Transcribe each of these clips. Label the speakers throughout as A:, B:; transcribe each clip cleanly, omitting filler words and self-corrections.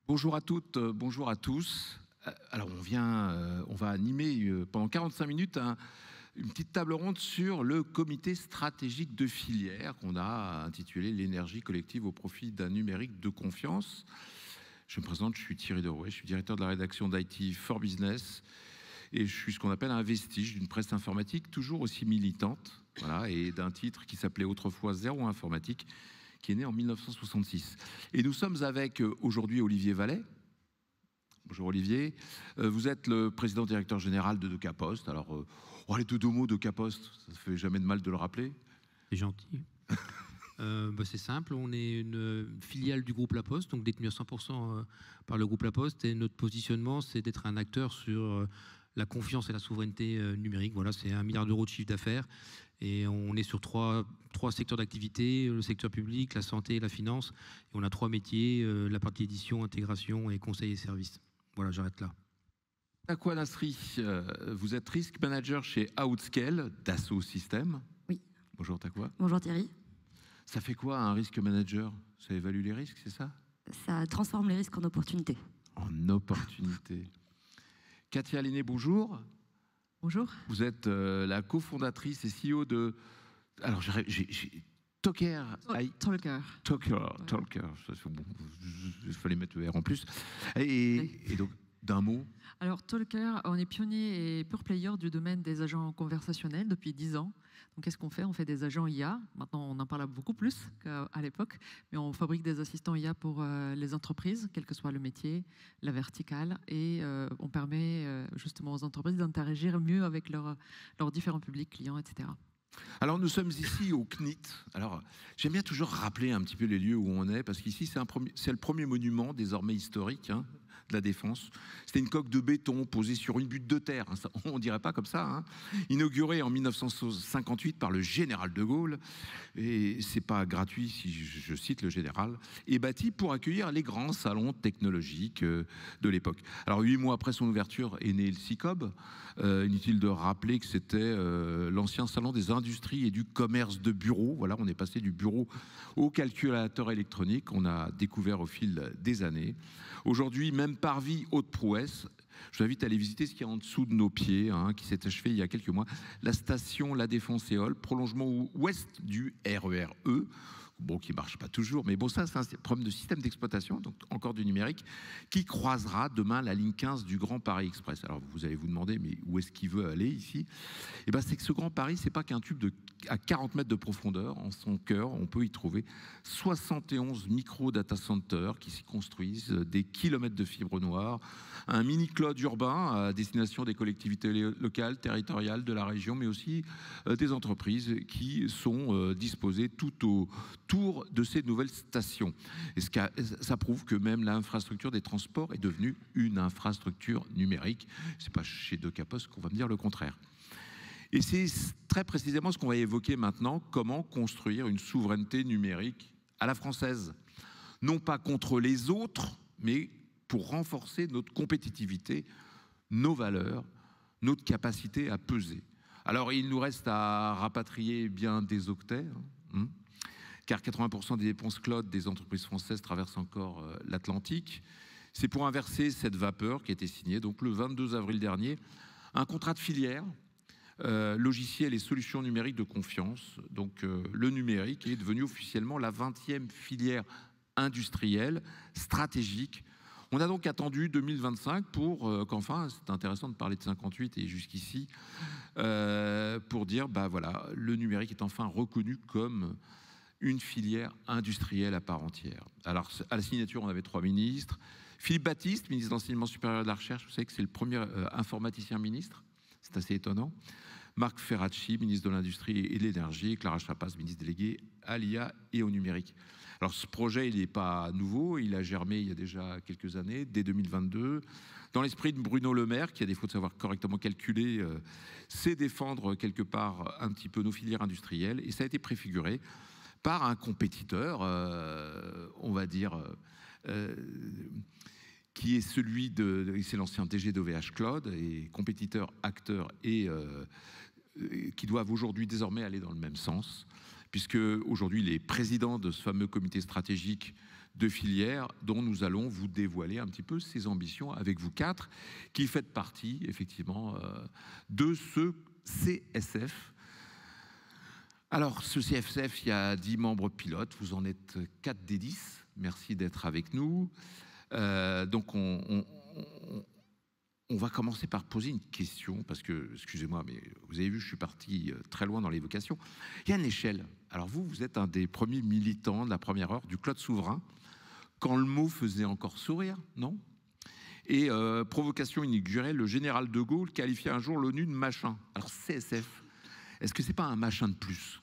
A: Bonjour à toutes, bonjour à tous. Alors on va animer pendant 45 minutes une petite table ronde sur le comité stratégique de filière qu'on a intitulé l'énergie collective au profit d'un numérique de confiance. Je me présente, je suis Thierry Derouet, je suis directeur de la rédaction d'IT for Business et je suis ce qu'on appelle un vestige d'une presse informatique toujours aussi militante, voilà, et d'un titre qui s'appelait autrefois Zéro Informatique, qui est né en 1966. Et nous sommes avec aujourd'hui Olivier Vallet. Bonjour Olivier. Vous êtes le président directeur général de Docapost. Alors, les deux mots Docapost, ça ne fait jamais de mal de le rappeler.
B: C'est gentil. C'est simple, on est une filiale du groupe La Poste, donc détenue à 100% par le groupe La Poste, et notre positionnement, c'est d'être un acteur sur la confiance et la souveraineté numérique. Voilà, c'est 1 milliard d'euros de chiffre d'affaires, et on est sur trois secteurs d'activité, le secteur public, la santé et la finance, et on a 3 métiers, la partie édition, intégration et conseil et services. Voilà, j'arrête là.
A: Takwa Nasri, vous êtes risk manager chez Outscale, Dassault Systèmes.
C: Oui.
A: Bonjour Takwa.
C: Bonjour Thierry.
A: Ça fait quoi un risk manager? Ça évalue les risques, c'est ça?
C: Ça transforme les risques en opportunités.
A: En opportunités. Katia Linné, bonjour.
C: Bonjour.
A: Vous êtes la cofondatrice et CEO de... Alors, j'ai Talker. Talker. Bon, il fallait mettre le R en plus. Et donc, d'un mot.
D: Alors, Talker, on est pionnier et pure player du domaine des agents conversationnels depuis 10 ans. Donc, qu'est-ce qu'on fait? On fait des agents IA. Maintenant, on en parle beaucoup plus qu'à l'époque. Mais on fabrique des assistants IA pour les entreprises, quel que soit le métier, la verticale. Et on permet justement aux entreprises d'interagir mieux avec leurs différents publics, clients, etc.
A: Alors nous sommes ici au CNIT. Alors j'aime bien toujours rappeler un petit peu les lieux où on est, parce qu'ici c'est le premier monument désormais historique de la Défense. C'était une coque de béton posée sur une butte de terre, on ne dirait pas comme ça, inaugurée en 1958 par le général de Gaulle, et c'est pas gratuit si je cite le général, et bâti pour accueillir les grands salons technologiques de l'époque. Alors 8 mois après son ouverture est né le CICOB. Inutile de rappeler que c'était l'ancien salon des industries et du commerce de bureau. Voilà, on est passé du bureau au calculateur électronique. On a découvert au fil des années. Aujourd'hui, même parvis haute prouesse, je vous invite à aller visiter ce qu'il y a en dessous de nos pieds, qui s'est achevé il y a quelques mois. La station La Défense-Éole, prolongement ouest du RER E. Bon, qui ne marche pas toujours, mais bon, ça, c'est un problème de système d'exploitation, donc encore du numérique, qui croisera demain la ligne 15 du Grand Paris Express. Alors, vous allez vous demander, mais où est-ce qu'il veut aller ici? Eh bien, c'est que ce Grand Paris, c'est pas qu'un tube à 40 mètres de profondeur. En son cœur, on peut y trouver 71 micro-data centers qui s'y construisent, des kilomètres de fibres noires, un mini-cloud urbain à destination des collectivités locales, territoriales de la région, mais aussi des entreprises qui sont disposées tout autour de ces nouvelles stations. Et ça prouve que même l'infrastructure des transports est devenue une infrastructure numérique. C'est pas chez Docapost qu'on va me dire le contraire. Et c'est très précisément ce qu'on va évoquer maintenant, comment construire une souveraineté numérique à la française. Non pas contre les autres, mais pour renforcer notre compétitivité, nos valeurs, notre capacité à peser. Alors il nous reste à rapatrier bien des octets, car 80% des dépenses cloud des entreprises françaises traversent encore l'Atlantique. C'est pour inverser cette vapeur qui a été signée, donc le 22 avril dernier, un contrat de filière, logiciels et solutions numériques de confiance. Donc le numérique est devenu officiellement la 20e filière industrielle stratégique. On a donc attendu 2025 pour qu'enfin, c'est intéressant de parler de 58 et jusqu'ici, pour dire, voilà, le numérique est enfin reconnu comme une filière industrielle à part entière. Alors, à la signature, on avait 3 ministres. Philippe Baptiste, ministre de l'Enseignement supérieur et de la Recherche, vous savez que c'est le premier informaticien ministre, c'est assez étonnant. Marc Ferracci, ministre de l'Industrie et de l'Énergie, Clara Chapas, ministre déléguée à l'IA et au numérique. Alors ce projet, il n'est pas nouveau, il a germé il y a déjà quelques années, dès 2022. Dans l'esprit de Bruno Le Maire, qui a défaut de savoir correctement calculer, c'est défendre quelque part un petit peu nos filières industrielles, et ça a été préfiguré par un compétiteur, on va dire, qui est celui c'est l'ancien DG d'OVH Cloud, et compétiteur, acteur, et qui doivent aujourd'hui désormais aller dans le même sens, puisque aujourd'hui il est président de ce fameux comité stratégique de filière dont nous allons vous dévoiler un petit peu ses ambitions avec vous quatre, qui faites partie effectivement de ce CSF. Alors, ce CSF, il y a 10 membres pilotes, vous en êtes 4 des 10. Merci d'être avec nous. Donc, on va commencer par poser une question, parce que, excusez-moi, mais vous avez vu, je suis parti très loin dans l'évocation. Il y a une échelle. Alors, vous êtes un des premiers militants de la première heure du Claude Souverain, quand le mot faisait encore sourire, non ? Et provocation inaugurée, le général de Gaulle qualifiait un jour l'ONU de machin. Alors, CSF, est-ce que c'est pas un machin de plus ?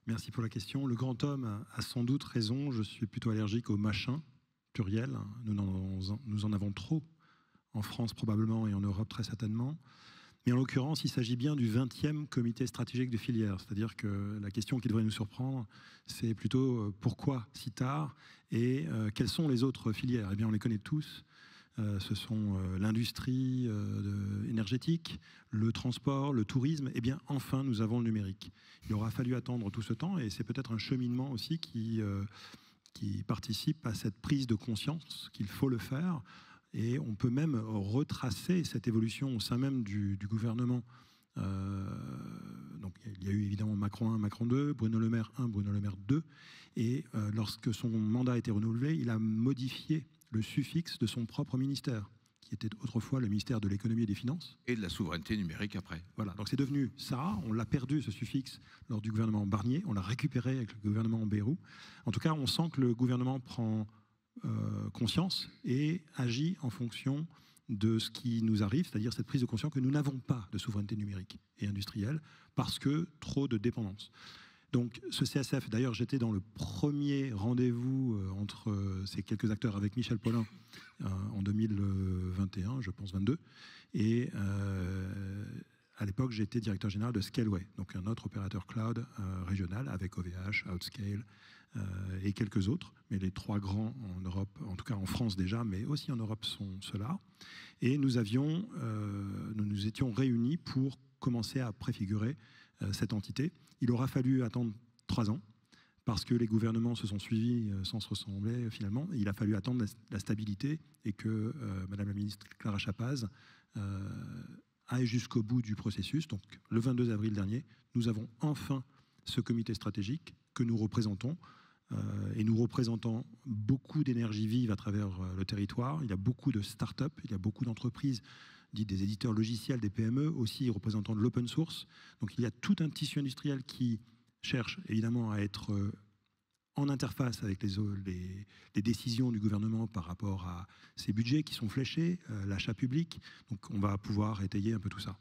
E: Merci pour la question. Le grand homme a sans doute raison. Je suis plutôt allergique au machin, pluriel. Nous en avons trop, en France probablement et en Europe très certainement. Mais en l'occurrence, il s'agit bien du 20e comité stratégique de filière. C'est-à-dire que la question qui devrait nous surprendre, c'est plutôt pourquoi si tard et quelles sont les autres filières ? Eh bien, on les connaît tous. Ce sont l'industrie énergétique, le transport, le tourisme. Eh bien, enfin, nous avons le numérique. Il aura fallu attendre tout ce temps et c'est peut-être un cheminement aussi qui participe à cette prise de conscience qu'il faut le faire. Et on peut même retracer cette évolution au sein même du gouvernement. Donc, il y a eu évidemment Macron 1, Macron 2, Bruno Le Maire 1, Bruno Le Maire 2. Et lorsque son mandat a été renouvelé, il a modifié le suffixe de son propre ministère, qui était autrefois le ministère de l'économie et des finances.
A: Et de la souveraineté numérique après.
E: Voilà, donc c'est devenu ça. On l'a perdu, ce suffixe, lors du gouvernement Barnier. On l'a récupéré avec le gouvernement Bayrou. En tout cas, on sent que le gouvernement prend conscience et agit en fonction de ce qui nous arrive, c'est-à-dire cette prise de conscience que nous n'avons pas de souveraineté numérique et industrielle parce que trop de dépendance. Donc ce CSF, d'ailleurs j'étais dans le premier rendez-vous entre ces quelques acteurs avec Michel Paulin en 2021, je pense 22, et à l'époque j'étais directeur général de Scaleway, donc un autre opérateur cloud régional avec OVH, Outscale et quelques autres, mais les 3 grands en Europe, en tout cas en France déjà, mais aussi en Europe sont ceux-là. Et nous nous étions réunis pour commencer à préfigurer cette entité. Il aura fallu attendre 3 ans parce que les gouvernements se sont suivis sans se ressembler finalement. Il a fallu attendre la stabilité et que Madame la ministre Clara Chapaz aille jusqu'au bout du processus. Donc le 22 avril dernier, nous avons enfin ce comité stratégique que nous représentons. Et nous représentons beaucoup d'énergie vive à travers le territoire. Il y a beaucoup de start-up, il y a beaucoup d'entreprises dites des éditeurs logiciels, des PME, aussi représentant de l'open source. Donc il y a tout un tissu industriel qui cherche évidemment à être en interface avec les décisions du gouvernement par rapport à ces budgets qui sont fléchés, l'achat public. Donc on va pouvoir étayer un peu tout ça.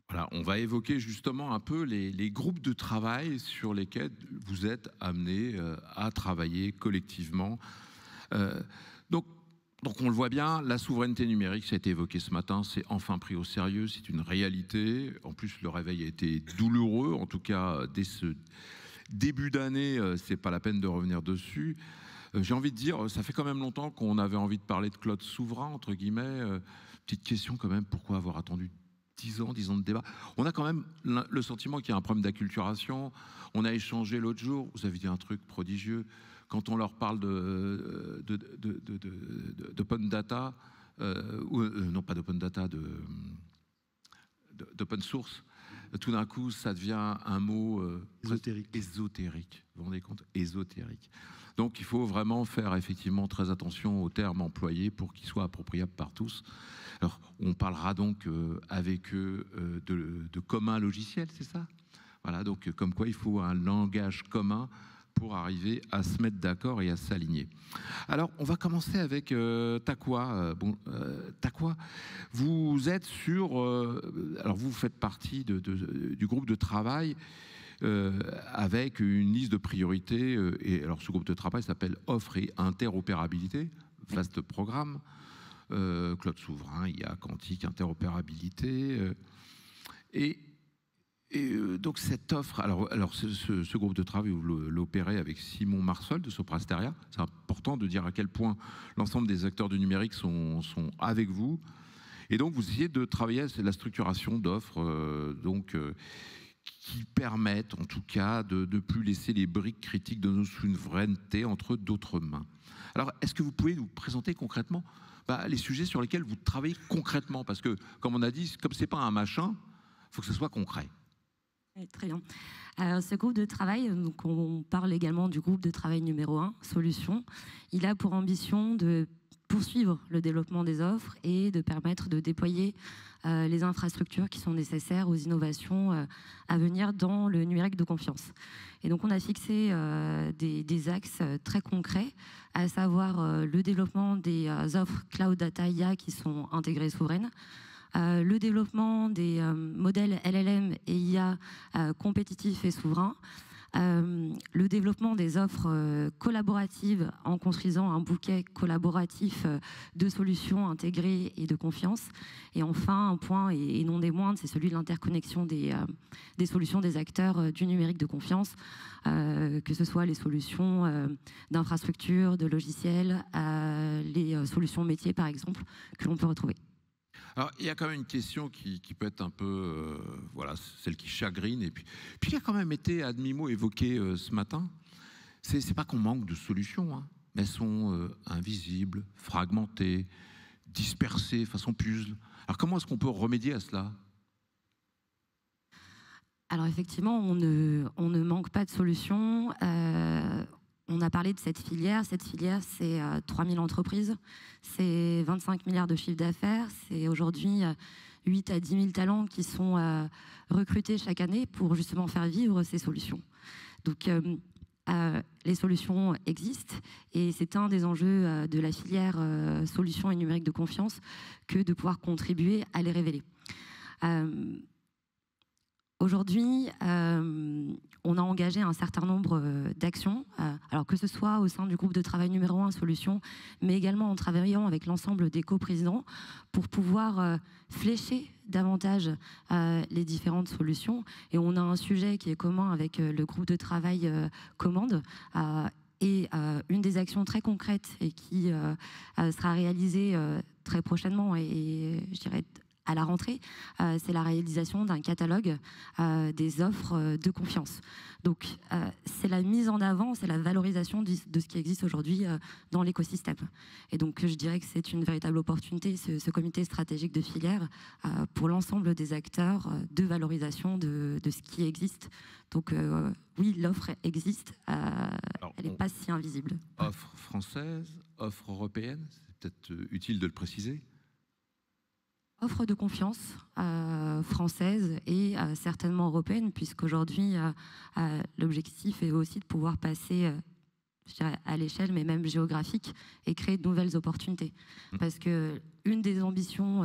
A: Voilà, on va évoquer justement un peu les groupes de travail sur lesquels vous êtes amenés à travailler collectivement. Donc on le voit bien, la souveraineté numérique, ça a été évoqué ce matin, c'est enfin pris au sérieux, c'est une réalité. En plus, le réveil a été douloureux, en tout cas dès ce début d'année, c'est pas la peine de revenir dessus. J'ai envie de dire, ça fait quand même longtemps qu'on avait envie de parler de Claude Souverain, entre guillemets. Petite question quand même, pourquoi avoir attendu 10 ans de débat. On a quand même le sentiment qu'il y a un problème d'acculturation. On a échangé l'autre jour, vous avez dit un truc prodigieux, quand on leur parle d'open data, non pas d'open data, d'open source, tout d'un coup ça devient un mot ésotérique. Vous vous rendez compte ? Ésotérique. Donc il faut vraiment faire effectivement très attention aux termes employés pour qu'ils soient appropriables par tous. Alors, on parlera donc avec eux de commun logiciel, c'est ça ? Voilà, donc comme quoi il faut un langage commun pour arriver à se mettre d'accord et à s'aligner. Alors, on va commencer avec Takwa. Takwa, vous êtes sur... alors, vous faites partie du groupe de travail avec une liste de priorités. Et alors, ce groupe de travail s'appelle Offre et interopérabilité, vaste programme. Claude Souverain, IA quantique, interopérabilité. Donc cette offre, alors ce groupe de travail, vous l'opérez avec Simon Marsol de Soprasteria. C'est important de dire à quel point l'ensemble des acteurs du numérique sont avec vous. Et donc vous essayez de travailler à la structuration d'offres qui permettent en tout cas de ne plus laisser les briques critiques de nos souverainetés entre d'autres mains. Alors, est-ce que vous pouvez nous présenter concrètement les sujets sur lesquels vous travaillez concrètement? Parce que, comme on a dit, comme ce n'est pas un machin, il faut que ce soit concret.
C: Oui, très bien. Alors, ce groupe de travail, donc on parle également du groupe de travail numéro 1, Solutions. Il a pour ambition de poursuivre le développement des offres et de permettre de déployer les infrastructures qui sont nécessaires aux innovations à venir dans le numérique de confiance. Et donc on a fixé des axes très concrets, à savoir le développement des offres Cloud Data IA qui sont intégrées souveraines, le développement des modèles LLM et IA compétitifs et souverains, le développement des offres collaboratives en construisant un bouquet collaboratif de solutions intégrées et de confiance. Et enfin, un point, et non des moindres, c'est celui de l'interconnexion des solutions des acteurs du numérique de confiance, que ce soit les solutions d'infrastructures, de logiciels, les solutions métiers, par exemple, que l'on peut retrouver.
A: Alors, il y a quand même une question qui peut être un peu, celle qui chagrine, et puis qui a quand même été à demi-mot évoquée ce matin. C'est pas qu'on manque de solutions, hein, mais elles sont invisibles, fragmentées, dispersées façon puzzle. Alors, comment est-ce qu'on peut remédier à cela?
C: Alors, effectivement, on ne manque pas de solutions. On a parlé de cette filière. Cette filière, c'est 3000 entreprises, c'est 25 milliards de chiffre d'affaires, c'est aujourd'hui 8 à 10 000 talents qui sont recrutés chaque année pour justement faire vivre ces solutions. Donc, les solutions existent et c'est un des enjeux de la filière solutions et numérique de confiance que de pouvoir contribuer à les révéler. Aujourd'hui, on a engagé un certain nombre d'actions, alors que ce soit au sein du groupe de travail numéro 1 Solutions, mais également en travaillant avec l'ensemble des coprésidents pour pouvoir flécher davantage les différentes solutions. Et on a un sujet qui est commun avec le groupe de travail Commande. Et une des actions très concrètes et qui sera réalisée très prochainement et je dirais à la rentrée, c'est la réalisation d'un catalogue des offres de confiance. Donc, c'est la mise en avant, c'est la valorisation de ce qui existe aujourd'hui dans l'écosystème. Et donc, je dirais que c'est une véritable opportunité, ce comité stratégique de filière, pour l'ensemble des acteurs de valorisation de ce qui existe. Donc, oui, l'offre existe, elle n'est pas si invisible.
A: Offre française, offre européenne, c'est peut-être utile de le préciser.
C: Offre de confiance française et certainement européenne, puisqu'aujourd'hui, l'objectif est aussi de pouvoir passer je dirais, à l'échelle, mais même géographique, et créer de nouvelles opportunités. Parce que une des ambitions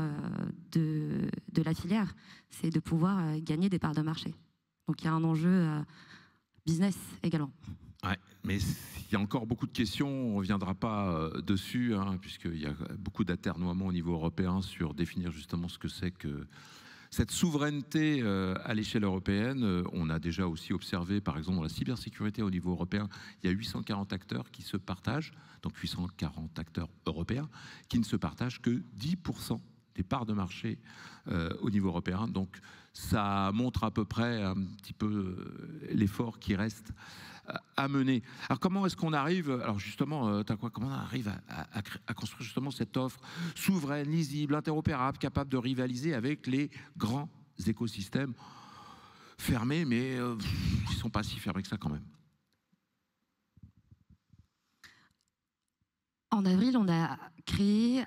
C: de la filière, c'est de pouvoir gagner des parts de marché. Donc il y a un enjeu business également.
A: Ouais, mais il y a encore beaucoup de questions, on ne reviendra pas dessus, hein, puisqu'il y a beaucoup d'aternoiements au niveau européen sur définir justement ce que c'est que cette souveraineté à l'échelle européenne. On a déjà aussi observé, par exemple, dans la cybersécurité au niveau européen, il y a 840 acteurs qui se partagent, donc 840 acteurs européens, qui ne se partagent que 10% des parts de marché au niveau européen. Donc ça montre à peu près un petit peu l'effort qui reste à mener. Alors comment est-ce qu'on arrive, alors justement, comment on arrive à construire justement cette offre souveraine, lisible, interopérable, capable de rivaliser avec les grands écosystèmes fermés, mais qui ne sont pas si fermés que ça quand même?
C: En avril, on a créé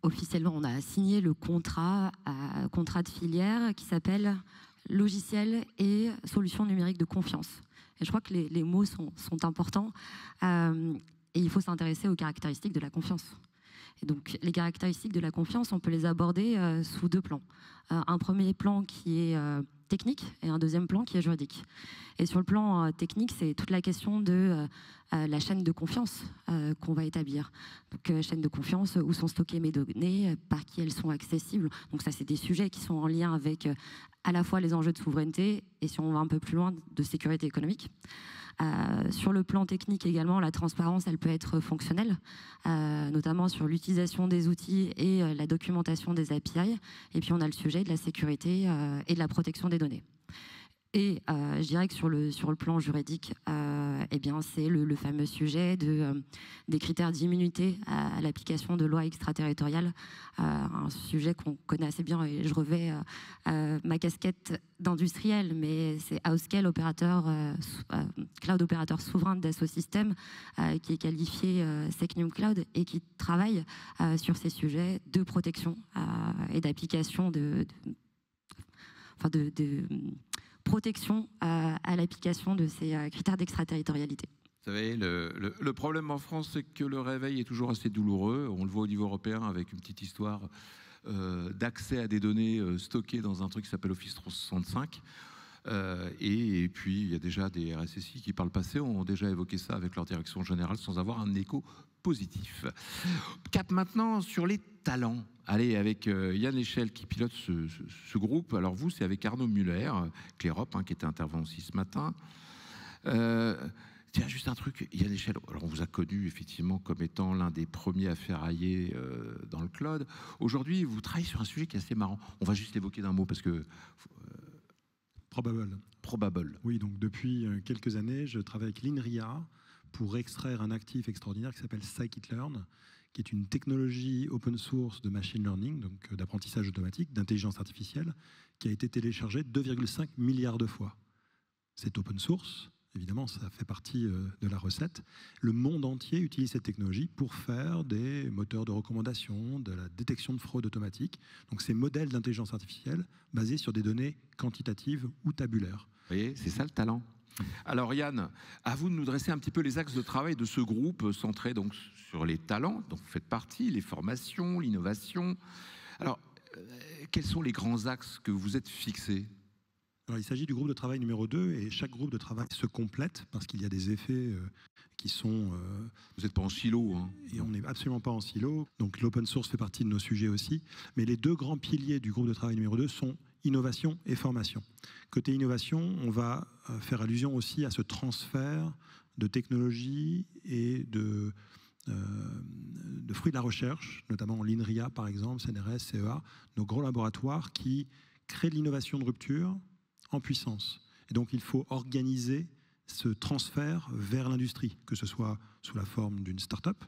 C: officiellement, on a signé le contrat de filière qui s'appelle logiciels et solutions numériques de confiance. Et je crois que les mots sont importants et il faut s'intéresser aux caractéristiques de la confiance. Et donc, les caractéristiques de la confiance, on peut les aborder sous deux plans. Un premier plan qui est technique et un deuxième plan qui est juridique. Et sur le plan technique, c'est toute la question de la chaîne de confiance qu'on va établir. Donc chaîne de confiance, où sont stockées mes données, par qui elles sont accessibles. Donc ça, c'est des sujets qui sont en lien avec à la fois les enjeux de souveraineté et, si on va un peu plus loin, de sécurité économique. Sur le plan technique également, la transparence, elle peut être fonctionnelle, notamment sur l'utilisation des outils et la documentation des API. Et puis on a le sujet de la sécurité et de la protection des données. Et je dirais que sur le plan juridique, eh bien, c'est le fameux sujet des critères d'immunité à l'application de lois extraterritoriales, un sujet qu'on connaît assez bien, et je revais ma casquette d'industriel, mais c'est Housecale, cloud opérateur souverain de Dassault Systèmes, qui est qualifié Secnum Cloud et qui travaille sur ces sujets de protection et d'application de protection à l'application de ces critères d'extraterritorialité.
A: Vous savez, le problème en France, c'est que le réveil est toujours assez douloureux. On le voit au niveau européen avec une petite histoire d'accès à des données stockées dans un truc qui s'appelle Office 365. Et puis, il y a déjà des RSSI qui, par le passé, ont déjà évoqué ça avec leur direction générale sans avoir un écho positif. Cap maintenant sur les talents. Allez, avec Yann Léchelle qui pilote ce groupe. Alors vous, c'est avec Arnaud Muller, Clérop, qui était intervenu aussi ce matin. Tiens, juste un truc, Yann Léchelle, alors on vous a connu effectivement comme étant l'un des premiers à ferrailler dans le cloud. Aujourd'hui, vous travaillez sur un sujet qui est assez marrant. On va juste l'évoquer d'un mot parce que... Probable.
E: Oui, donc depuis quelques années, je travaille avec l'INRIA pour extraire un actif extraordinaire qui s'appelle Scikit-learn, qui est une technologie open source de machine learning, donc d'apprentissage automatique, d'intelligence artificielle, qui a été téléchargée 2,5 milliards de fois. C'est open source, évidemment, ça fait partie de la recette. Le monde entier utilise cette technologie pour faire des moteurs de recommandation, de la détection de fraude automatique. Donc ces modèles d'intelligence artificielle basés sur des données quantitatives ou tabulaires.
A: Vous voyez, c'est ça le talent. Alors Yann, à vous de nous dresser un petit peu les axes de travail de ce groupe centré donc sur les talents, dont vous faites partie, les formations, l'innovation. Alors, quels sont les grands axes que vous êtes fixés ?
E: Alors, il s'agit du groupe de travail numéro 2 et chaque groupe de travail se complète parce qu'il y a des effets qui sont...
A: Vous n'êtes pas en silo, hein.
E: Et on n'est absolument pas en silo. Donc l'open source fait partie de nos sujets aussi. Mais les deux grands piliers du groupe de travail numéro 2 sont innovation et formation. Côté innovation, on va faire allusion aussi à ce transfert de technologies et de fruits de la recherche, notamment l'INRIA par exemple, CNRS, CEA, nos gros laboratoires qui créent de l'innovation de rupture en puissance. Et donc il faut organiser ce transfert vers l'industrie, que ce soit sous la forme d'une start-up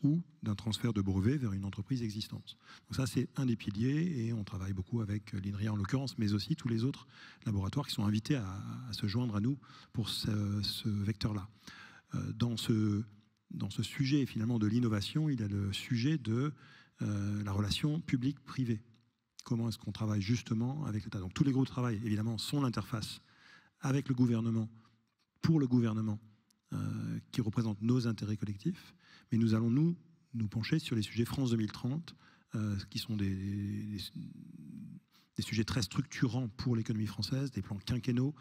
E: ou d'un transfert de brevet vers une entreprise existante. Donc ça, c'est un des piliers et on travaille beaucoup avec l'INRIA en l'occurrence, mais aussi tous les autres laboratoires qui sont invités à se joindre à nous pour ce vecteur-là. Dans ce sujet finalement de l'innovation, il y a le sujet de la relation publique-privée. Comment est-ce qu'on travaille justement avec l'État? Donc tous les groupes de travail, évidemment, sont l'interface avec le gouvernement, pour le gouvernement, qui représente nos intérêts collectifs. Mais nous allons nous pencher sur les sujets France 2030, qui sont des sujets très structurants pour l'économie française, des plans quinquennaux.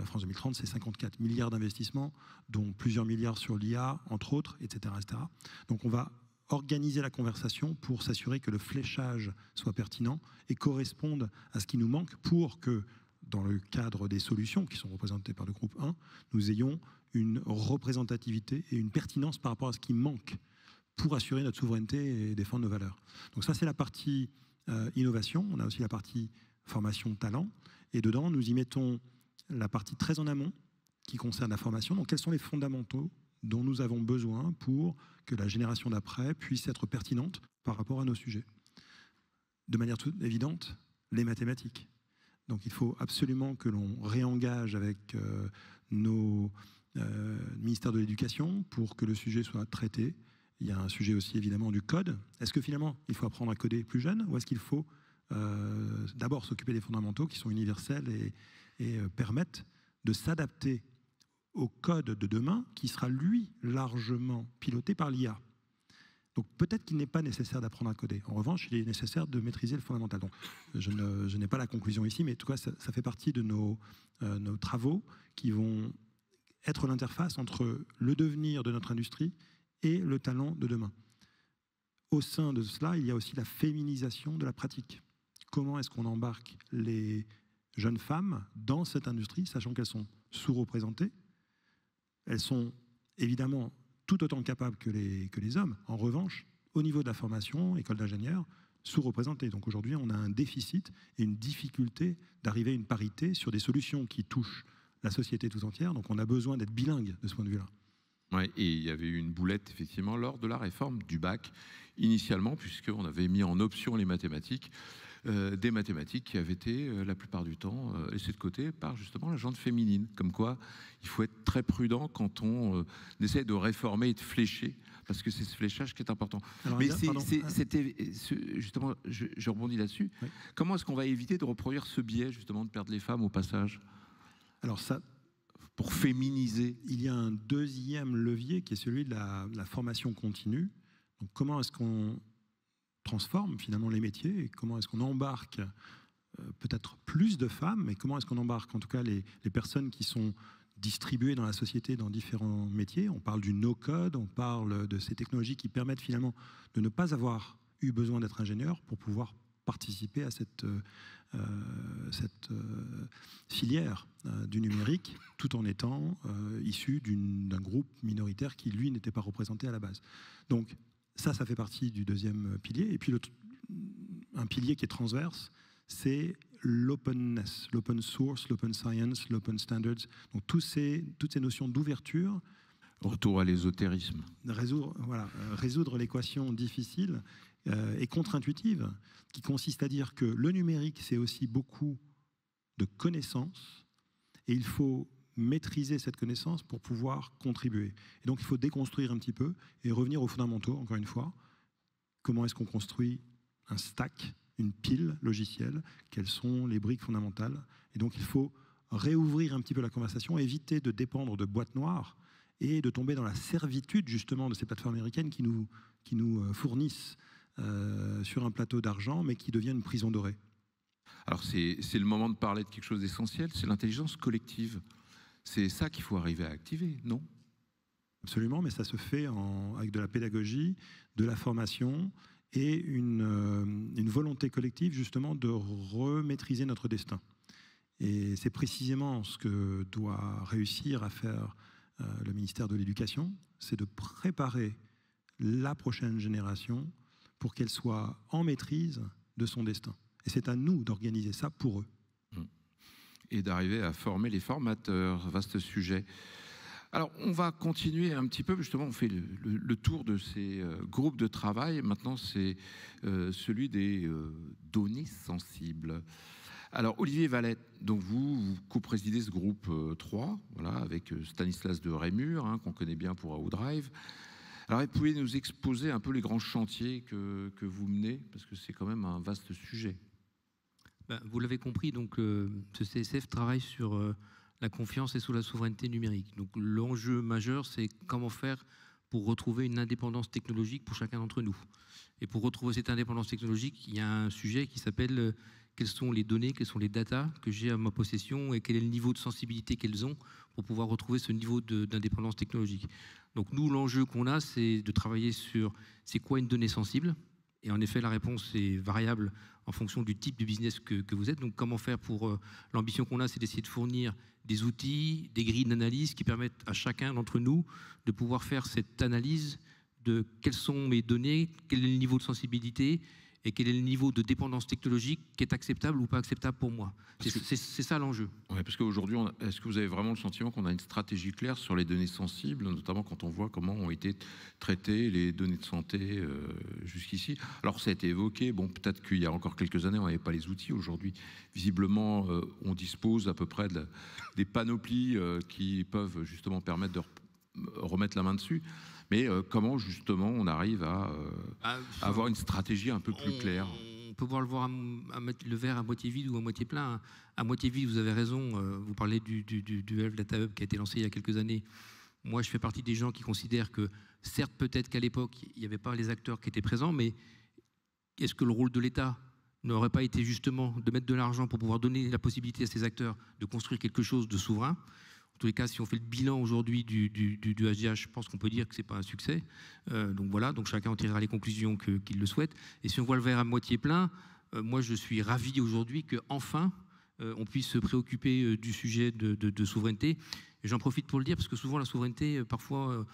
E: France 2030, c'est 54 milliards d'investissements, dont plusieurs milliards sur l'IA, entre autres, etc., etc. Donc on va organiser la conversation pour s'assurer que le fléchage soit pertinent et corresponde à ce qui nous manque pour que, dans le cadre des solutions qui sont représentées par le groupe 1, nous ayons une représentativité et une pertinence par rapport à ce qui manque pour assurer notre souveraineté et défendre nos valeurs. Donc ça, c'est la partie innovation. On a aussi la partie formation talent. Et dedans, nous y mettons la partie très en amont qui concerne la formation. Donc quels sont les fondamentaux dont nous avons besoin pour que la génération d'après puisse être pertinente par rapport à nos sujets. De manière toute évidente, les mathématiques. Donc il faut absolument que l'on réengage avec nos ministères de l'Éducation pour que le sujet soit traité. Il y a un sujet aussi évidemment du code. Est-ce que finalement il faut apprendre à coder plus jeune ou est-ce qu'il faut d'abord s'occuper des fondamentaux qui sont universels et permettent de s'adapter au code de demain qui sera lui largement piloté par l'IA. Donc peut-être qu'il n'est pas nécessaire d'apprendre à coder. En revanche, il est nécessaire de maîtriser le fondamental. Donc je n'ai pas la conclusion ici, mais en tout cas, ça fait partie de nos travaux qui vont être l'interface entre le devenir de notre industrie et le talent de demain. Au sein de cela, il y a aussi la féminisation de la pratique. Comment est-ce qu'on embarque les jeunes femmes dans cette industrie, sachant qu'elles sont sous-représentées? Elles sont évidemment tout autant capables que les hommes. En revanche, au niveau de la formation, école d'ingénieurs, sous-représentées. Donc aujourd'hui, on a un déficit et une difficulté d'arriver à une parité sur des solutions qui touchent la société tout entière. Donc on a besoin d'être bilingue de ce point de vue-là.
A: Ouais, et il y avait eu une boulette, effectivement, lors de la réforme du bac, initialement, puisqu'on avait mis en option les mathématiques, des mathématiques qui avaient été, la plupart du temps, laissées de côté par, justement, la gente féminine. Comme quoi, il faut être très prudent quand on essaie de réformer et de flécher, parce que c'est ce fléchage qui est important.
E: Alors,
A: mais c'était, justement, je rebondis là-dessus. Oui. Comment est-ce qu'on va éviter de reproduire ce biais, justement, de perdre les femmes au passage?
E: Alors ça...
A: Pour féminiser.
E: Il y a un deuxième levier qui est celui de la formation continue. Donc, comment est-ce qu'on transforme finalement les métiers et comment est-ce qu'on embarque peut-être plus de femmes, mais comment est-ce qu'on embarque en tout cas les personnes qui sont distribuées dans la société dans différents métiers. On parle du no-code, on parle de ces technologies qui permettent finalement de ne pas avoir eu besoin d'être ingénieur pour pouvoir participer à cette filière du numérique, tout en étant issu d'un groupe minoritaire qui, lui, n'était pas représenté à la base. Donc, ça fait partie du deuxième pilier. Et puis, un pilier qui est transverse, c'est l'openness, l'open source, l'open science, l'open standards. Donc, toutes ces notions d'ouverture.
A: Retour à l'ésotérisme.
E: Résoudre l'équation difficile et contre-intuitive, qui consiste à dire que le numérique, c'est aussi beaucoup de connaissances, et il faut maîtriser cette connaissance pour pouvoir contribuer. Et donc, il faut déconstruire un petit peu et revenir aux fondamentaux, encore une fois. Comment est-ce qu'on construit un stack, une pile logicielle? Quelles sont les briques fondamentales? Et donc, il faut réouvrir un petit peu la conversation, éviter de dépendre de boîtes noires et de tomber dans la servitude, justement, de ces plateformes américaines qui nous fournissent sur un plateau d'argent, mais qui devient une prison dorée.
A: Alors c'est le moment de parler de quelque chose d'essentiel, c'est l'intelligence collective. C'est ça qu'il faut arriver à activer, non?
E: Absolument, mais ça se fait avec de la pédagogie, de la formation et une volonté collective justement de remaîtriser notre destin. Et c'est précisément ce que doit réussir à faire le ministère de l'Éducation, c'est de préparer la prochaine génération pour qu'elle soit en maîtrise de son destin. Et c'est à nous d'organiser ça pour eux.
A: Et d'arriver à former les formateurs, vaste sujet. Alors, on va continuer un petit peu, justement, on fait le tour de ces groupes de travail. Maintenant, c'est celui des données sensibles. Alors, Olivier Valette, donc vous co-présidez ce groupe 3, voilà, avec Stanislas de Rémur, qu'on connaît bien pour OutDrive. Alors, vous pouvez nous exposer un peu les grands chantiers que vous menez, parce que c'est quand même un vaste sujet.
B: Vous l'avez compris, donc, ce CSF travaille sur la confiance et sur la souveraineté numérique. Donc, l'enjeu majeur, c'est comment faire pour retrouver une indépendance technologique pour chacun d'entre nous. Et pour retrouver cette indépendance technologique, il y a un sujet qui s'appelle quelles sont les données, quelles sont les datas que j'ai à ma possession et quel est le niveau de sensibilité qu'elles ont pour pouvoir retrouver ce niveau d'indépendance technologique. Donc nous, l'enjeu qu'on a, c'est de travailler sur c'est quoi une donnée sensible. Et en effet, la réponse est variable en fonction du type de business que vous êtes. Donc comment faire pour... l'ambition qu'on a, c'est d'essayer de fournir des outils, des grilles d'analyse qui permettent à chacun d'entre nous de pouvoir faire cette analyse de quelles sont mes données, quel est le niveau de sensibilité et quel est le niveau de dépendance technologique qui est acceptable ou pas acceptable pour moi. C'est ça l'enjeu.
A: Ouais, parce qu'aujourd'hui, est-ce que vous avez vraiment le sentiment qu'on a une stratégie claire sur les données sensibles, notamment quand on voit comment ont été traitées les données de santé jusqu'ici? Alors ça a été évoqué, bon, peut-être qu'il y a encore quelques années, on n'avait pas les outils. Aujourd'hui, visiblement, on dispose à peu près des panoplies qui peuvent justement permettre de remettre la main dessus. Mais comment justement on arrive à avoir une stratégie un peu plus claire?
B: On peut voir le verre à moitié vide ou à moitié plein. À moitié vide, vous avez raison, vous parlez du Health Data Hub qui a été lancé il y a quelques années. Moi, je fais partie des gens qui considèrent que, certes, peut-être qu'à l'époque, il n'y avait pas les acteurs qui étaient présents, mais est-ce que le rôle de l'État n'aurait pas été justement de mettre de l'argent pour pouvoir donner la possibilité à ces acteurs de construire quelque chose de souverain? En tous les cas, si on fait le bilan aujourd'hui du HDH, je pense qu'on peut dire que ce n'est pas un succès. Donc voilà, donc chacun en tirera les conclusions qu'il le souhaite. Et si on voit le verre à moitié plein, moi je suis ravi aujourd'hui qu'enfin on puisse se préoccuper du sujet de souveraineté. Et j'en profite pour le dire, parce que souvent la souveraineté, parfois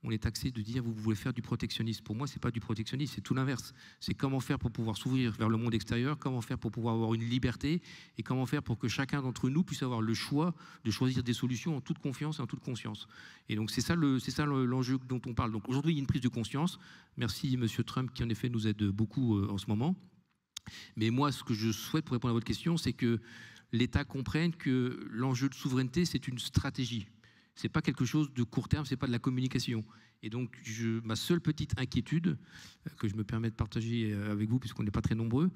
B: on est taxé de dire vous voulez faire du protectionnisme. Pour moi, ce n'est pas du protectionnisme, c'est tout l'inverse. C'est comment faire pour pouvoir s'ouvrir vers le monde extérieur, comment faire pour pouvoir avoir une liberté, et comment faire pour que chacun d'entre nous puisse avoir le choix de choisir des solutions en toute confiance et en toute conscience. Et donc c'est ça l'enjeu dont on parle. Donc aujourd'hui, il y a une prise de conscience. Merci M. Trump qui en effet nous aide beaucoup en ce moment. Mais moi, ce que je souhaite pour répondre à votre question, c'est que l'État comprenne que l'enjeu de souveraineté, c'est une stratégie. Ce n'est pas quelque chose de court terme, ce n'est pas de la communication. Et donc, ma seule petite inquiétude, que je me permets de partager avec vous, puisqu'on n'est pas très nombreux,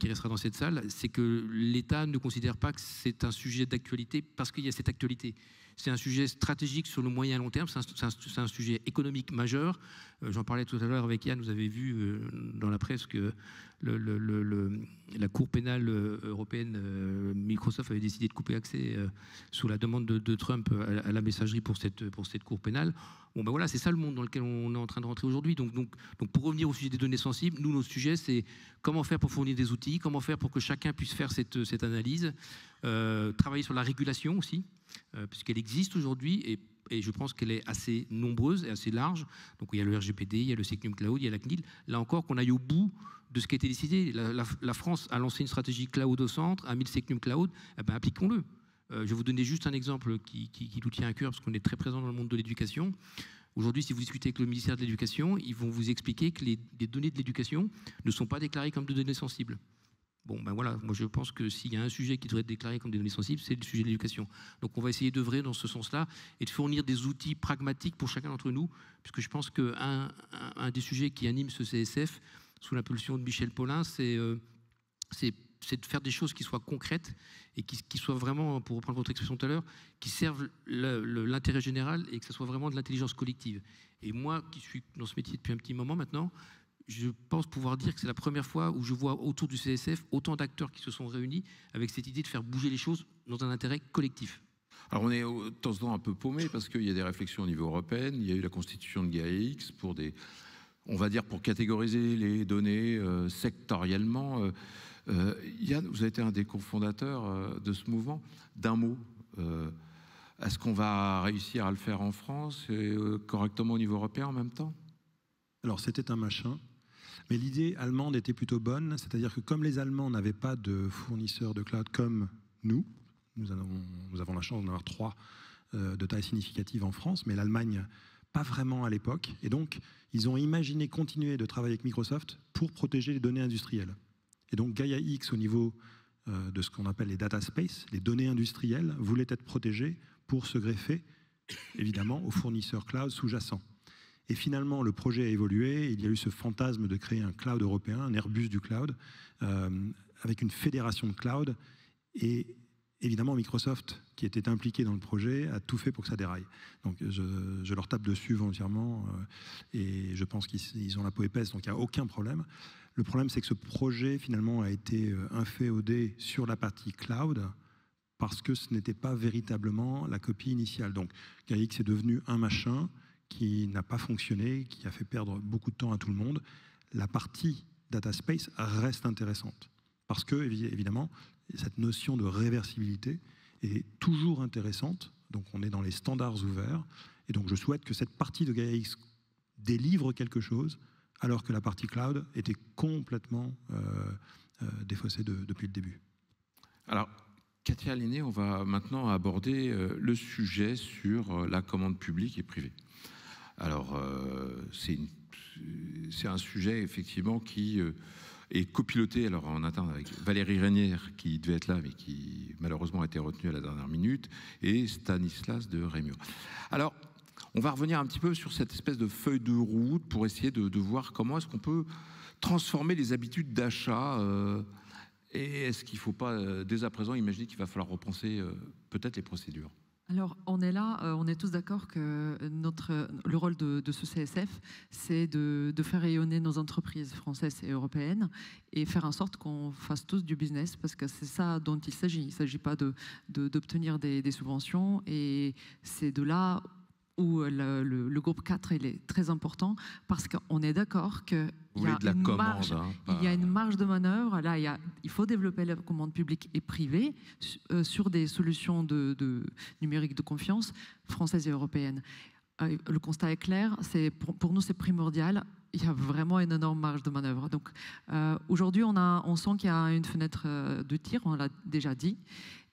B: qui restera dans cette salle, c'est que l'État ne considère pas que c'est un sujet d'actualité parce qu'il y a cette actualité. C'est un sujet stratégique sur le moyen et long terme, c'est un sujet économique majeur. J'en parlais tout à l'heure avec Yann, vous avez vu dans la presse que la Cour pénale européenne, Microsoft avait décidé de couper accès sous la demande de Trump à la messagerie pour cette Cour pénale. Bon ben voilà, c'est ça le monde dans lequel on est en train de rentrer aujourd'hui. Donc pour revenir au sujet des données sensibles, nous, notre sujet, c'est comment faire pour fournir des outils, comment faire pour que chacun puisse faire cette analyse, travailler sur la régulation aussi, puisqu'elle existe aujourd'hui et je pense qu'elle est assez nombreuse et assez large. Donc il y a le RGPD, il y a le Secnum Cloud, il y a la CNIL. Là encore, qu'on aille au bout de ce qui a été décidé. La France a lancé une stratégie cloud au centre, a mis le Secnum Cloud, eh ben, appliquons-le. Je vais vous donner juste un exemple qui nous tient à cœur, parce qu'on est très présent dans le monde de l'éducation. Aujourd'hui, si vous discutez avec le ministère de l'Éducation, ils vont vous expliquer que les données de l'éducation ne sont pas déclarées comme des données sensibles. Bon, ben voilà, moi je pense que s'il y a un sujet qui devrait être déclaré comme des données sensibles, c'est le sujet de l'éducation. Donc on va essayer d'œuvrer dans ce sens-là et de fournir des outils pragmatiques pour chacun d'entre nous, puisque je pense qu'un des sujets qui anime ce CSF, sous l'impulsion de Michel Paulin, c'est de faire des choses qui soient concrètes et qui soient vraiment, pour reprendre votre expression tout à l'heure, qui servent l'intérêt général et que ce soit vraiment de l'intelligence collective. Et moi, qui suis dans ce métier depuis un petit moment maintenant, je pense pouvoir dire que c'est la première fois où je vois autour du CSF autant d'acteurs qui se sont réunis avec cette idée de faire bouger les choses dans un intérêt collectif.
A: Alors on est de temps en temps un peu paumé parce qu'il y a des réflexsions au niveau européen. Il y a eu la constitution de Gaia-X pour on va dire pour catégoriser les données sectoriellement. Yann, vous avez été un des cofondateurs de ce mouvement. D'un mot, est-ce qu'on va réussir à le faire en France et correctement au niveau européen en même temps?
E: Alors c'était un machin. Mais l'idée allemande était plutôt bonne, c'est-à-dire que comme les Allemands n'avaient pas de fournisseurs de cloud comme nous avons la chance d'en avoir 3 de taille significative en France, mais l'Allemagne, pas vraiment à l'époque. Et donc, ils ont imaginé continuer de travailler avec Microsoft pour protéger les données industrielles. Et donc, Gaia-X, au niveau de ce qu'on appelle les data space, les données industrielles, voulaient être protégées pour se greffer, évidemment, aux fournisseurs cloud sous-jacents. Et finalement, le projet a évolué. Il y a eu ce fantasme de créer un cloud européen, un Airbus du cloud, avec une fédération de cloud. Et évidemment, Microsoft, qui était impliqué dans le projet, a tout fait pour que ça déraille. Donc, je leur tape dessus volontairement. Et je pense qu'ils ont la peau épaisse, donc il n'y a aucun problème. Le problème, c'est que ce projet, finalement, a été inféodé sur la partie cloud parce que ce n'était pas véritablement la copie initiale. Donc, Gaia-X est devenu un machin qui n'a pas fonctionné, qui a fait perdre beaucoup de temps à tout le monde. La partie data space reste intéressante parce que, évidemment, cette notion de réversibilité est toujours intéressante. Donc, on est dans les standards ouverts. Et donc, je souhaite que cette partie de Gaia-X délivre quelque chose, alors que la partie cloud était complètement défaussée depuis le début.
A: Alors, Katia Linné, on va maintenant aborder le sujet sur la commande publique et privée. Alors, c'est un sujet effectivement qui est copiloté alors, en interne avec Valérie Reynière, qui devait être là, mais qui malheureusement a été retenue à la dernière minute, et Stanislas de Rémur. Alors, on va revenir un petit peu sur cette espèce de feuille de route pour essayer de voir comment est-ce qu'on peut transformer les habitudes d'achat et est-ce qu'il ne faut pas, dès à présent, imaginer qu'il va falloir repenser peut-être les procédures.
D: Alors, on est là, on est tous d'accord que le rôle de ce CSF, c'est de faire rayonner nos entreprises françaises et européennes et faire en sorte qu'on fasse tous du business, parce que c'est ça dont il s'agit. Il ne s'agit pas d'obtenir des subventions, et c'est de là où le groupe 4 il est très important, parce qu'on est d'accord qu'il y a une marge, il y a une marge de manœuvre. Là, il faut développer la commande publique et privée sur des solutions de numérique de confiance françaises et européennes. Le constat est clair, pour nous c'est primordial. Il y a vraiment une énorme marge de manœuvre. Donc aujourd'hui, on sent qu'il y a une fenêtre de tir, on l'a déjà dit,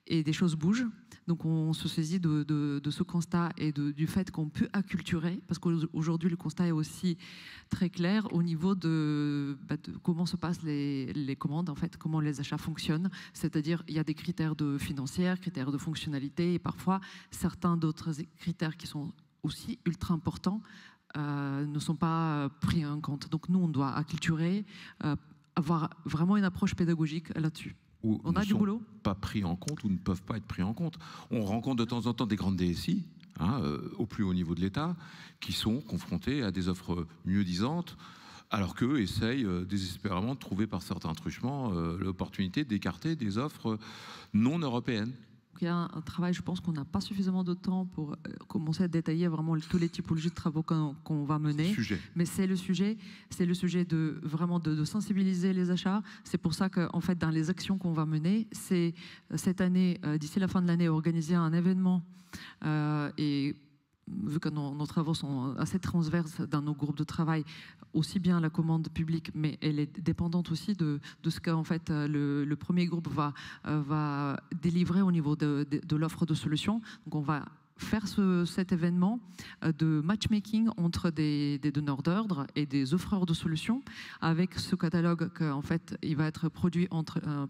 D: et des choses bougent. Donc on se saisit de ce constat et du fait qu'on peut acculturer, parce qu'aujourd'hui le constat est aussi très clair au niveau de comment se passent les commandes, en fait, comment les achats fonctionnent. C'est-à-dire il y a des critères de financière, critères de fonctionnalité, et parfois certains d'autres critères qui sont aussi ultra importants ne sont pas pris en compte. Donc nous on doit acculturer, avoir vraiment une approche pédagogique là-dessus.
A: Ou
D: on a du boulot.
A: Pas pris en compte ou ne peuvent pas être pris en compte. On rencontre de temps en temps des grandes DSI, au plus haut niveau de l'État, qui sont confrontés à des offres mieux-disantes, alors qu'eux essayent désespérément de trouver par certains truchements l'opportunité d'écarter des offres non européennes.
D: Il y a un travail, je pense qu'on n'a pas suffisamment de temps pour commencer à détailler vraiment toutes les typologies de travaux qu'on va mener. Mais c'est le sujet de vraiment de sensibiliser les achats. C'est pour ça qu'en fait, dans les actions qu'on va mener, c'est cette année, d'ici la fin de l'année, organiser un événement et vu que nos travaux sont assez transverses dans nos groupes de travail, aussi bien la commande publique, mais elle est dépendante aussi de ce qu'en fait le premier groupe va délivrer au niveau de l'offre de solutions. Donc on va faire cet événement de matchmaking entre des donneurs d'ordre et des offreurs de solutions, avec ce catalogue qu'en fait il va être produit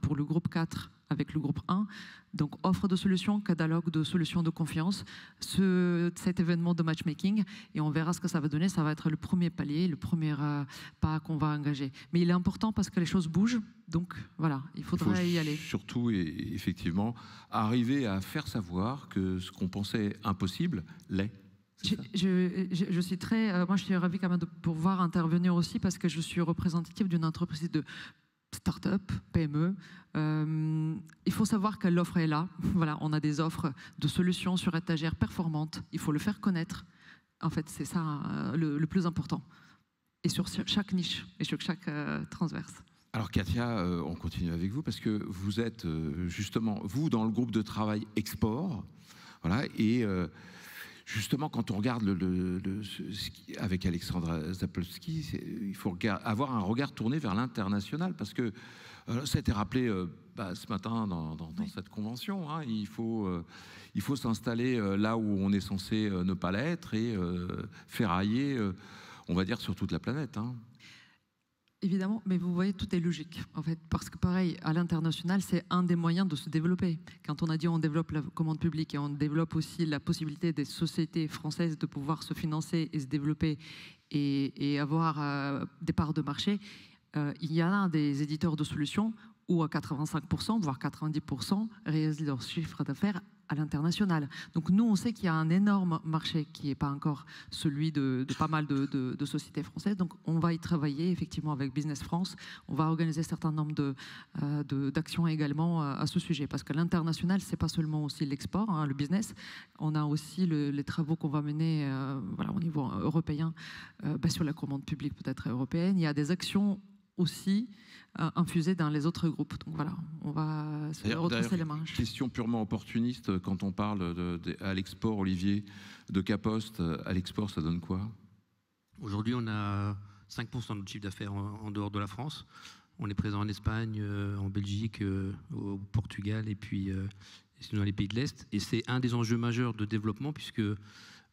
D: pour le groupe 4 avec le groupe 1, donc offre de solutions, catalogue de solutions de confiance, cet événement de matchmaking, et on verra ce que ça va donner. Ça va être le premier palier, le premier pas qu'on va engager. Mais il est important parce que les choses bougent, donc voilà, il faudra y aller.
A: Surtout, et effectivement, arriver à faire savoir que ce qu'on pensait impossible l'est.
D: Je suis moi je suis ravie quand même de pouvoir intervenir aussi, parce que je suis représentative d'une entreprise de start-up, PME. Il faut savoir que l'offre est là. Voilà, on a des offres de solutions sur étagère performantes. Il faut le faire connaître. En fait, c'est ça le plus important. Et sur chaque niche et sur chaque transverse.
A: Alors Katia, on continue avec vous, parce que vous êtes justement, vous, dans le groupe de travail export. Voilà, et justement, quand on regarde avec Alexandra Zapolski, il faut avoir un regard tourné vers l'international, parce que ça a été rappelé ce matin dans cette convention. Il faut s'installer là où on est censé ne pas l'être et ferrailler, on va dire, sur toute la planète.
D: Évidemment, mais vous voyez, tout est logique, en fait, parce que pareil, à l'international, c'est un des moyens de se développer. Quand on a dit on développe la commande publique et on développe aussi la possibilité des sociétés françaises de pouvoir se financer et se développer et avoir des parts de marché, il y a des éditeurs de solutions où à 85%, voire 90%, réalisent leur chiffre d'affaires à l'international. Donc nous, on sait qu'il y a un énorme marché qui n'est pas encore celui de pas mal de sociétés françaises. Donc on va y travailler effectivement avec Business France. On va organiser un certain nombre d'actions également à ce sujet. Parce que l'international, ce n'est pas seulement aussi l'export, le business. On a aussi les travaux qu'on va mener au niveau européen sur la commande publique peut-être européenne. Il y a des actions aussi infusées dans les autres groupes. Donc voilà, on va se retrousser les manches.
A: Question purement opportuniste, quand on parle à l'export, Olivier, de Caposte, à l'export, ça donne quoi? Aujourd'hui, on a 5% de notre chiffre d'affaires en dehors de la France. On est présent en Espagne, en Belgique, au Portugal et puis dans les pays de l'Est. Et c'est un des enjeux majeurs de développement, puisque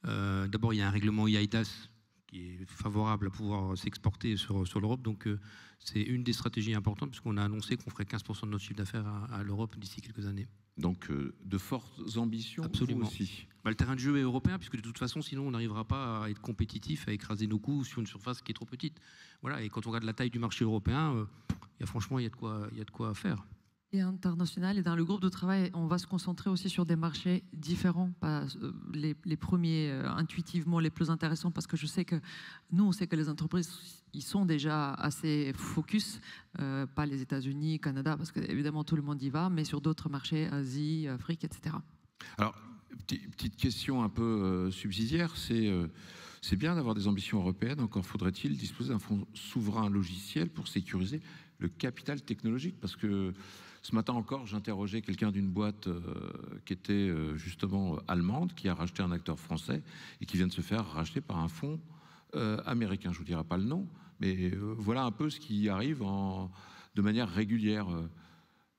A: d'abord, il y a un règlement IAIDAS qui est favorable à pouvoir s'exporter sur l'Europe. Donc c'est une des stratégies importantes, puisqu'on a annoncé qu'on ferait 15% de notre chiffre d'affaires à l'Europe d'ici quelques années. Donc de fortes ambitions. Absolument. Aussi. Le terrain de jeu est européen, puisque de toute façon, sinon on n'arrivera pas à être compétitif, à écraser nos coûts sur une surface qui est trop petite. Voilà. Et quand on regarde la taille du marché européen, franchement, il y a de quoi faire.
D: Et international. Et dans le groupe de travail, on va se concentrer aussi sur des marchés différents. Pas, les premiers, intuitivement, les plus intéressants, parce que je sais que nous, on sait que les entreprises, ils sont déjà assez focus, pas les États-Unis, Canada, parce qu'évidemment, tout le monde y va, mais sur d'autres marchés, Asie, Afrique, etc.
A: Alors, petite question un peu subsidiaire, c'est bien d'avoir des ambitions européennes, encore faudrait-il disposer d'un fonds souverain logiciel pour sécuriser le capital technologique, parce que ce matin encore, j'interrogeais quelqu'un d'une boîte qui était justement allemande, qui a racheté un acteur français et qui vient de se faire racheter par un fonds américain. Je ne vous dirai pas le nom, mais voilà un peu ce qui arrive de manière régulière.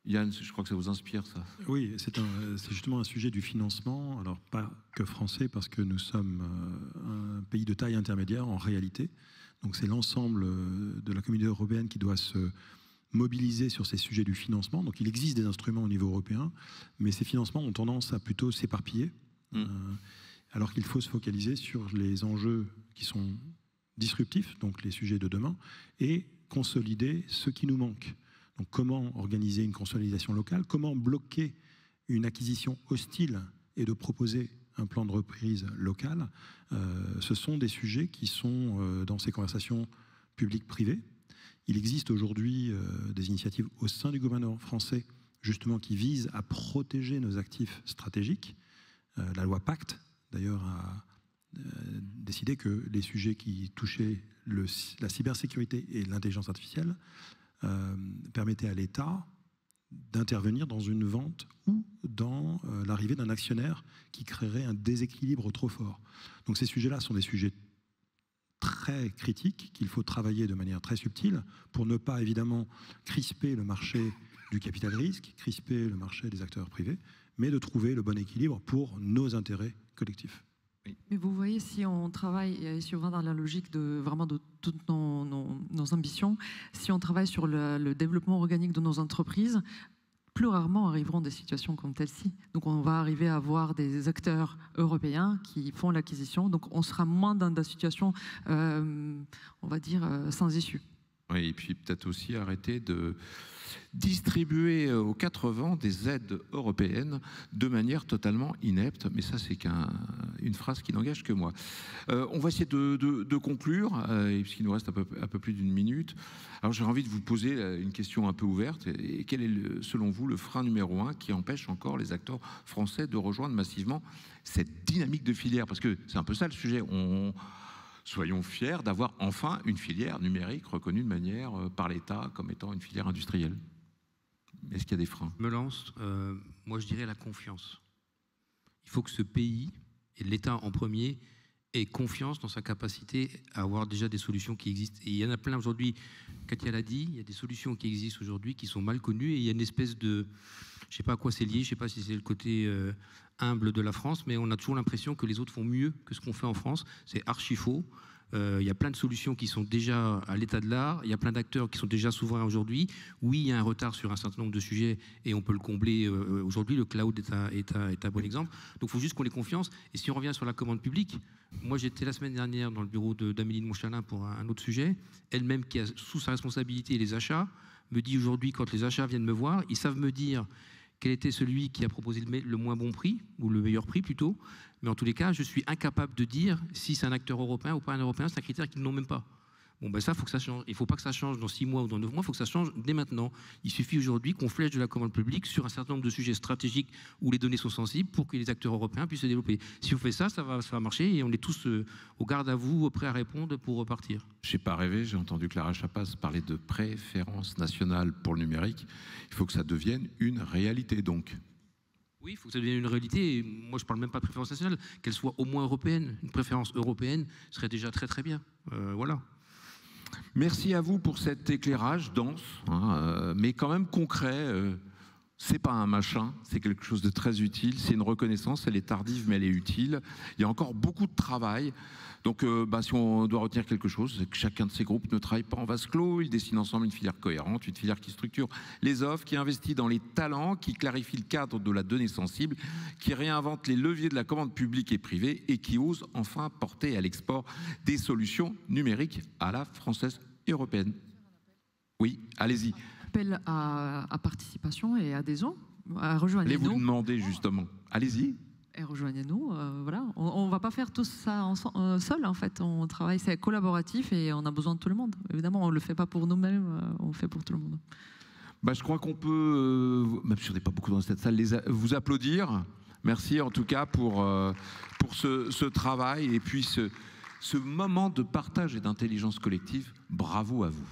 A: Yann, je crois que ça vous inspire, ça.
E: Oui, c'est justement un sujet du financement, alors pas que français, parce que nous sommes un pays de taille intermédiaire en réalité. Donc c'est l'ensemble de la communauté européenne qui doit se mobiliser sur ces sujets du financement. Donc il existe des instruments au niveau européen, mais ces financements ont tendance à plutôt s'éparpiller, alors qu'il faut se focaliser sur les enjeux qui sont disruptifs, donc les sujets de demain, et consolider ce qui nous manque. Donc comment organiser une consolidation locale, comment bloquer une acquisition hostile et de proposer un plan de reprise local, ce sont des sujets qui sont dans ces conversations publiques-privées. Il existe aujourd'hui des initiatives au sein du gouvernement français justement qui visent à protéger nos actifs stratégiques. La loi Pacte, d'ailleurs, a décidé que les sujets qui touchaient la cybersécurité et l'intelligence artificielle permettaient à l'État d'intervenir dans une vente ou dans l'arrivée d'un actionnaire qui créerait un déséquilibre trop fort. Donc ces sujets-là sont des sujets très critiques qu'il faut travailler de manière très subtile pour ne pas évidemment crisper le marché du capital risque, crisper le marché des acteurs privés, mais de trouver le bon équilibre pour nos intérêts collectifs.
D: Mais vous voyez, si on travaille, et si on va dans la logique de toutes nos ambitions, si on travaille sur le développement organique de nos entreprises, plus rarement arriveront des situations comme celle-ci. Donc on va arriver à avoir des acteurs européens qui font l'acquisition. Donc on sera moins dans des situations, on va dire, sans issue.
A: Oui, et puis peut-être aussi arrêter de distribuer aux quatre vents des aides européennes de manière totalement inepte. Mais ça, c'est une phrase qui n'engage que moi. On va essayer de conclure, puisqu'il nous reste un peu plus d'une minute. Alors j'ai envie de vous poser une question un peu ouverte. Et quel est, selon vous, le frein numéro 1 qui empêche encore les acteurs français de rejoindre massivement cette dynamique de filière? Parce que c'est un peu ça le sujet. Soyons fiers d'avoir enfin une filière numérique reconnue de manière par l'État comme étant une filière industrielle. Est-ce qu'il y a des freins?
B: Je me lance. Moi, je dirais la confiance. Il faut que ce pays, et l'État en premier, ait confiance dans sa capacité à avoir déjà des solutions qui existent. Et il y en a plein aujourd'hui, Katia l'a dit, il y a des solutions qui existent aujourd'hui qui sont mal connues et il y a une espèce de... Je ne sais pas à quoi c'est lié, je ne sais pas si c'est le côté humble de la France, mais on a toujours l'impression que les autres font mieux que ce qu'on fait en France. C'est archi faux. Il y a plein de solutions qui sont déjà à l'état de l'art, il y a plein d'acteurs qui sont déjà souverains aujourd'hui. Oui, il y a un retard sur un certain nombre de sujets et on peut le combler aujourd'hui. Le cloud est un bon exemple. Donc il faut juste qu'on ait confiance. Et si on revient sur la commande publique, moi j'étais la semaine dernière dans le bureau d'Amélie de Montchalin pour un autre sujet. Elle-même qui a sous sa responsabilité les achats, me dit aujourd'hui quand les achats viennent me voir, ils savent me dire quel était celui qui a proposé le moins bon prix, ou le meilleur prix plutôt. Mais en tous les cas, je suis incapable de dire si c'est un acteur européen ou pas un européen, c'est un critère qu'ils n'ont même pas. Bon, ben ça, il faut que ça change. Il ne faut pas que ça change dans 6 mois ou dans 9 mois, il faut que ça change dès maintenant. Il suffit aujourd'hui qu'on flèche de la commande publique sur un certain nombre de sujets stratégiques où les données sont sensibles pour que les acteurs européens puissent se développer. Si on fait ça, ça va marcher et on est tous au garde à vous, prêts à répondre pour repartir.
A: Je n'ai pas rêvé, j'ai entendu Clara Chapas parler de préférence nationale pour le numérique. Il faut que ça devienne une réalité donc.
B: Oui, il faut que ça devienne une réalité. Et moi, je ne parle même pas de préférence nationale, qu'elle soit au moins européenne. Une préférence européenne serait déjà très très bien. Voilà.
A: Merci à vous pour cet éclairage dense, mais quand même concret. C'est pas un machin, c'est quelque chose de très utile. C'est une reconnaissance, elle est tardive, mais elle est utile. Il y a encore beaucoup de travail. Donc, si on doit retenir quelque chose, c'est que chacun de ces groupes ne travaille pas en vase clos. Ils dessinent ensemble une filière cohérente, une filière qui structure les offres, qui investit dans les talents, qui clarifie le cadre de la donnée sensible, qui réinvente les leviers de la commande publique et privée et qui ose enfin porter à l'export des solutions numériques à la française et européenne. Oui, allez-y.
D: appel à participation et adhésion.
A: Allez
D: Rejoignez-nous.
A: vous demander justement. Allez-y.
D: Et rejoignez-nous. Voilà. On ne va pas faire tout ça seul, en fait. On travaille, c'est collaboratif et on a besoin de tout le monde. Évidemment, on ne le fait pas pour nous-mêmes, on le fait pour tout le monde.
A: Bah, je crois qu'on peut, même si on n'est pas beaucoup dans cette salle, vous applaudir. Merci en tout cas pour ce travail et puis ce moment de partage et d'intelligence collective. Bravo à vous.